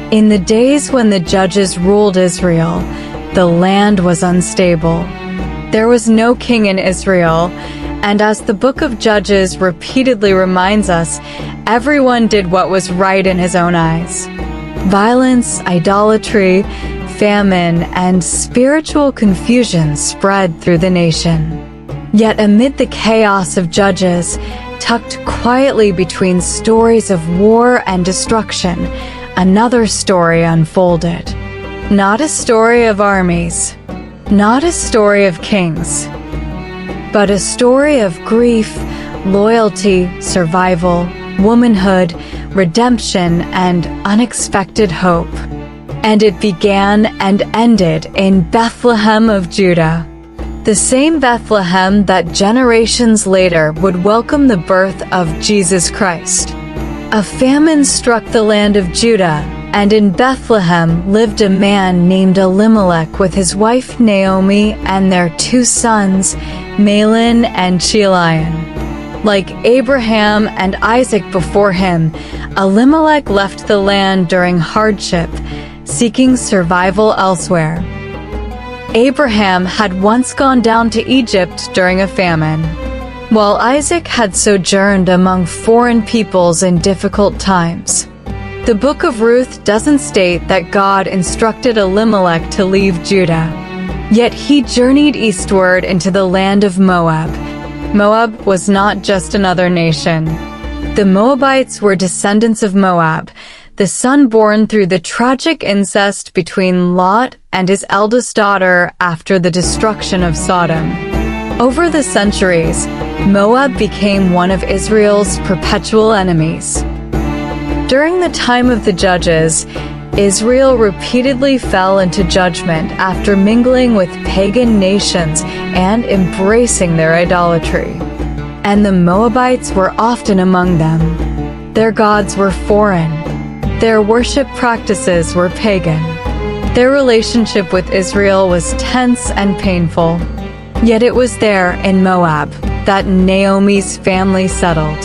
In the days when the judges ruled Israel, the land was unstable. There was no king in Israel, and as the book of Judges repeatedly reminds us, everyone did what was right in his own eyes. Violence, idolatry, famine, and spiritual confusion spread through the nation. Yet amid the chaos of Judges, tucked quietly between stories of war and destruction, another story unfolded. Not a story of armies, not a story of kings, but a story of grief, loyalty, survival, womanhood, redemption, and unexpected hope. And it began and ended in Bethlehem of Judah. The same Bethlehem that generations later would welcome the birth of Jesus Christ. A famine struck the land of Judah, and in Bethlehem lived a man named Elimelech with his wife Naomi and their 2 sons, Mahlon and Chilion. Like Abraham and Isaac before him, Elimelech left the land during hardship, seeking survival elsewhere. Abraham had once gone down to Egypt during a famine, while Isaac had sojourned among foreign peoples in difficult times. The book of Ruth doesn't state that God instructed Elimelech to leave Judah, yet he journeyed eastward into the land of Moab. Moab was not just another nation. The Moabites were descendants of Moab, the son born through the tragic incest between Lot and his eldest daughter after the destruction of Sodom. Over the centuries, Moab became one of Israel's perpetual enemies. During the time of the Judges, Israel repeatedly fell into judgment after mingling with pagan nations and embracing their idolatry. And the Moabites were often among them. Their gods were foreign. Their worship practices were pagan. Their relationship with Israel was tense and painful. Yet it was there, in Moab, that Naomi's family settled.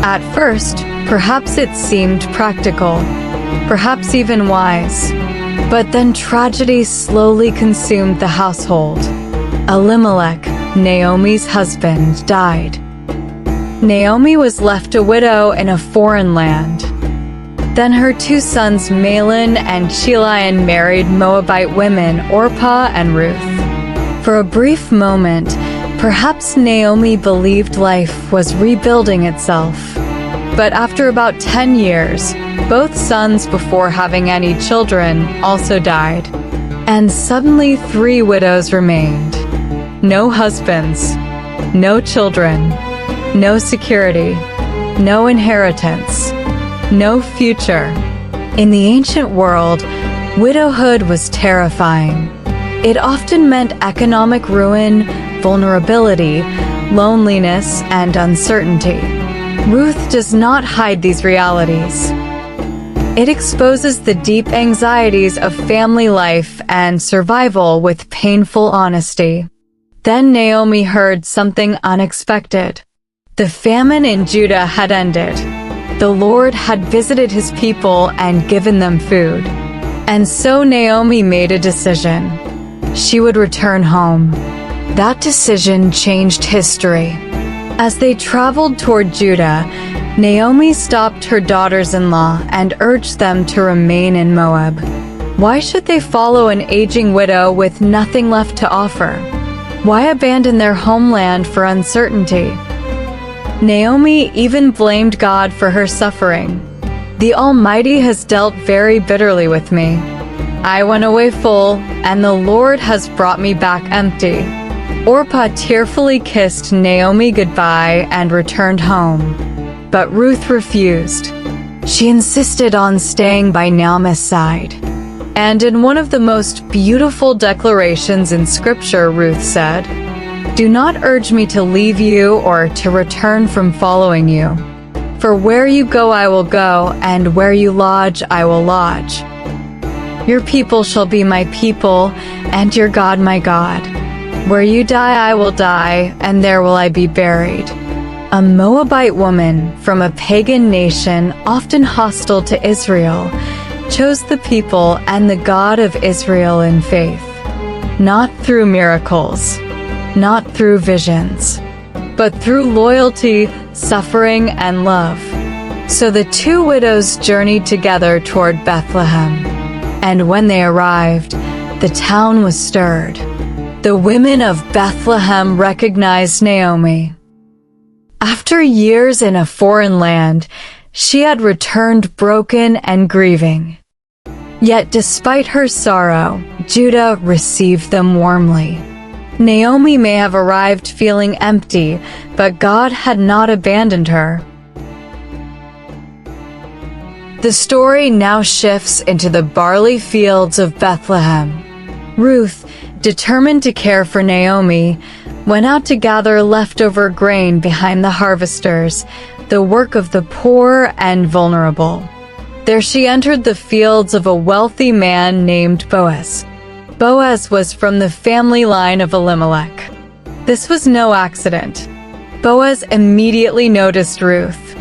At first, perhaps it seemed practical, perhaps even wise. But then tragedy slowly consumed the household. Elimelech, Naomi's husband, died. Naomi was left a widow in a foreign land. Then her 2 sons Mahlon and Chilion married Moabite women Orpah and Ruth. For a brief moment, perhaps Naomi believed life was rebuilding itself. But after about 10 years, both sons before having any children also died. And suddenly 3 widows remained. No husbands, no children, no security, no inheritance. No future. In the ancient world, widowhood was terrifying. It often meant economic ruin, vulnerability, loneliness, and uncertainty. Ruth does not hide these realities. It exposes the deep anxieties of family life and survival with painful honesty. Then Naomi heard something unexpected. The famine in Judah had ended. The Lord had visited his people and given them food. And so Naomi made a decision. She would return home. That decision changed history. As they traveled toward Judah, Naomi stopped her daughters-in-law and urged them to remain in Moab. Why should they follow an aging widow with nothing left to offer? Why abandon their homeland for uncertainty? Naomi even blamed God for her suffering. The Almighty has dealt very bitterly with me. I went away full, and the Lord has brought me back empty. Orpah tearfully kissed Naomi goodbye and returned home. But Ruth refused. She insisted on staying by Naomi's side. And in one of the most beautiful declarations in Scripture, Ruth said, "Do not urge me to leave you or to return from following you. For where you go I will go, and where you lodge I will lodge. Your people shall be my people, and your God my God. Where you die I will die, and there will I be buried." A Moabite woman from a pagan nation often hostile to Israel chose the people and the God of Israel in faith, not through miracles, not through visions, but through loyalty, suffering, and love. So the two widows journeyed together toward Bethlehem, and when they arrived, the town was stirred. The women of Bethlehem recognized Naomi. After years in a foreign land, she had returned broken and grieving. Yet despite her sorrow, Judah received them warmly. Naomi may have arrived feeling empty, but God had not abandoned her. The story now shifts into the barley fields of Bethlehem. Ruth, determined to care for Naomi, went out to gather leftover grain behind the harvesters, the work of the poor and vulnerable. There she entered the fields of a wealthy man named Boaz. Boaz was from the family line of Elimelech. This was no accident. Boaz immediately noticed Ruth,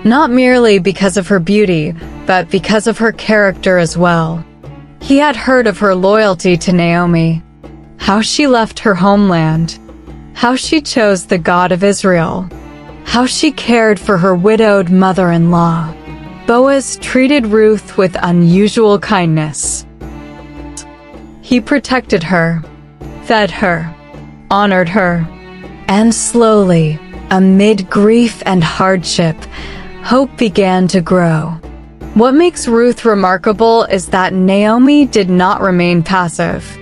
not merely because of her beauty, but because of her character as well. He had heard of her loyalty to Naomi, how she left her homeland, how she chose the God of Israel, how she cared for her widowed mother-in-law. Boaz treated Ruth with unusual kindness. He protected her, fed her, honored her, and slowly, amid grief and hardship, hope began to grow. What makes Ruth remarkable is that Naomi did not remain passive.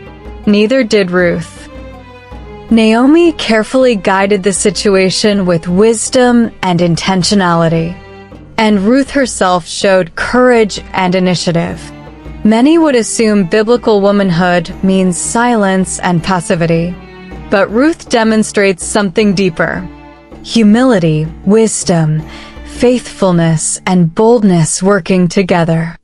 Neither did Ruth. Naomi carefully guided the situation with wisdom and intentionality, and Ruth herself showed courage and initiative. Many would assume biblical womanhood means silence and passivity, but Ruth demonstrates something deeper: humility, wisdom, faithfulness, and boldness working together.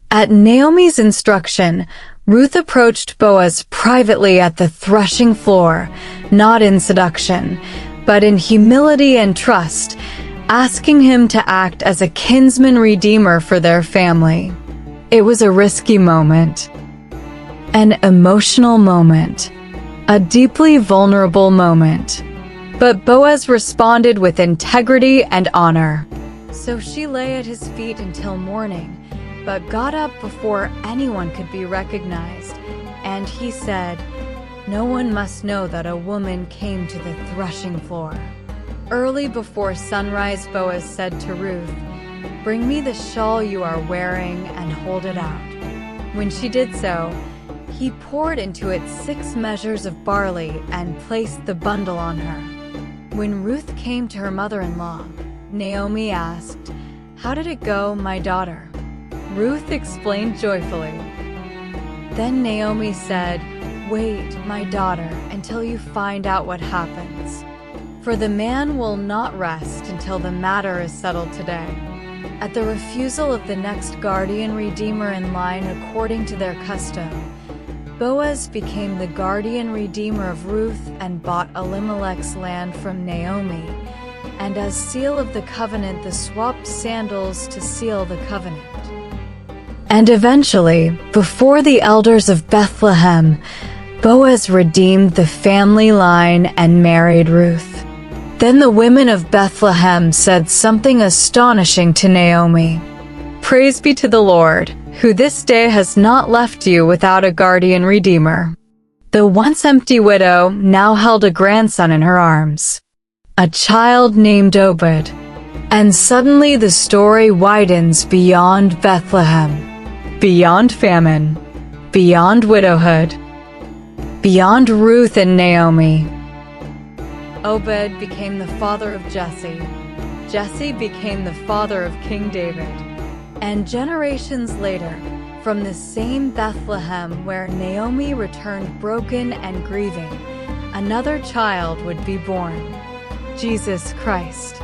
At Naomi's instruction, Ruth approached Boaz privately at the threshing floor, not in seduction, but in humility and trust, asking him to act as a kinsman redeemer for their family. It was a risky moment, an emotional moment, a deeply vulnerable moment. But Boaz responded with integrity and honor. So she lay at his feet until morning, but got up before anyone could be recognized. And he said, "No one must know that a woman came to the threshing floor." Early before sunrise, Boaz said to Ruth, "Bring me the shawl you are wearing and hold it out." When she did so, he poured into it 6 measures of barley and placed the bundle on her. When Ruth came to her mother-in-law, Naomi asked, "How did it go, my daughter?" Ruth explained joyfully. Then Naomi said, "Wait, my daughter, until you find out what happens. For the man will not rest until the matter is settled today." At the refusal of the next guardian redeemer in line according to their custom, Boaz became the guardian redeemer of Ruth and bought Elimelech's land from Naomi, and as seal of the covenant the swapped sandals to seal the covenant. And eventually, before the elders of Bethlehem, Boaz redeemed the family line and married Ruth. Then the women of Bethlehem said something astonishing to Naomi. "Praise be to the Lord, who this day has not left you without a guardian redeemer." The once empty widow now held a grandson in her arms, a child named Obed. And suddenly the story widens beyond Bethlehem, beyond famine, beyond widowhood, beyond Ruth and Naomi. Obed became the father of Jesse. Jesse became the father of King David. And generations later, from the same Bethlehem where Naomi returned broken and grieving, another child would be born, Jesus Christ,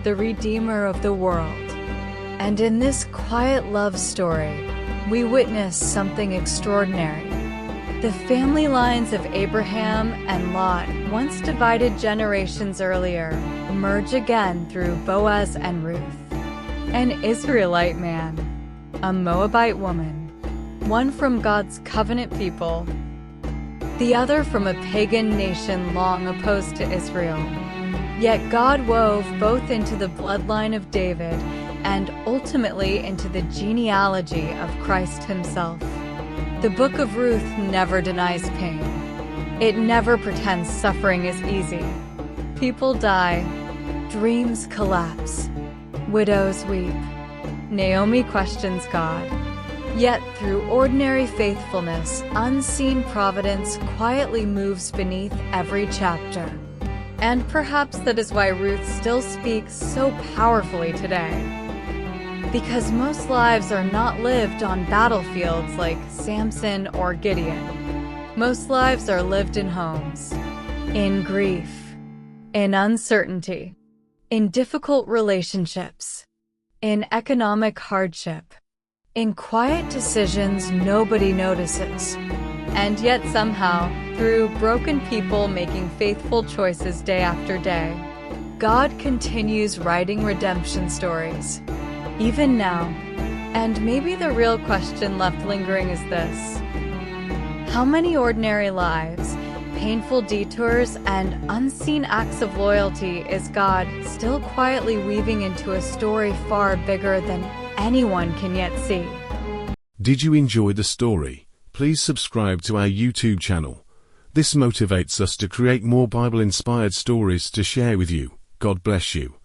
the Redeemer of the world. And in this quiet love story, we witness something extraordinary. The family lines of Abraham and Lot, once divided generations earlier, merge again through Boaz and Ruth, an Israelite man, a Moabite woman, one from God's covenant people, the other from a pagan nation long opposed to Israel. Yet God wove both into the bloodline of David and ultimately into the genealogy of Christ himself. The book of Ruth never denies pain. It never pretends suffering is easy. People die, dreams collapse, widows weep. Naomi questions God. Yet through ordinary faithfulness, unseen providence quietly moves beneath every chapter. And perhaps that is why Ruth still speaks so powerfully today. Because most lives are not lived on battlefields like Samson or Gideon. Most lives are lived in homes, in grief, in uncertainty, in difficult relationships, in economic hardship, in quiet decisions nobody notices. And yet somehow, through broken people making faithful choices day after day, God continues writing redemption stories. Even now. And maybe the real question left lingering is this: how many ordinary lives, painful detours, and unseen acts of loyalty is God still quietly weaving into a story far bigger than anyone can yet see? Did you enjoy the story? Please subscribe to our YouTube channel. This motivates us to create more Bible-inspired stories to share with you. God bless you.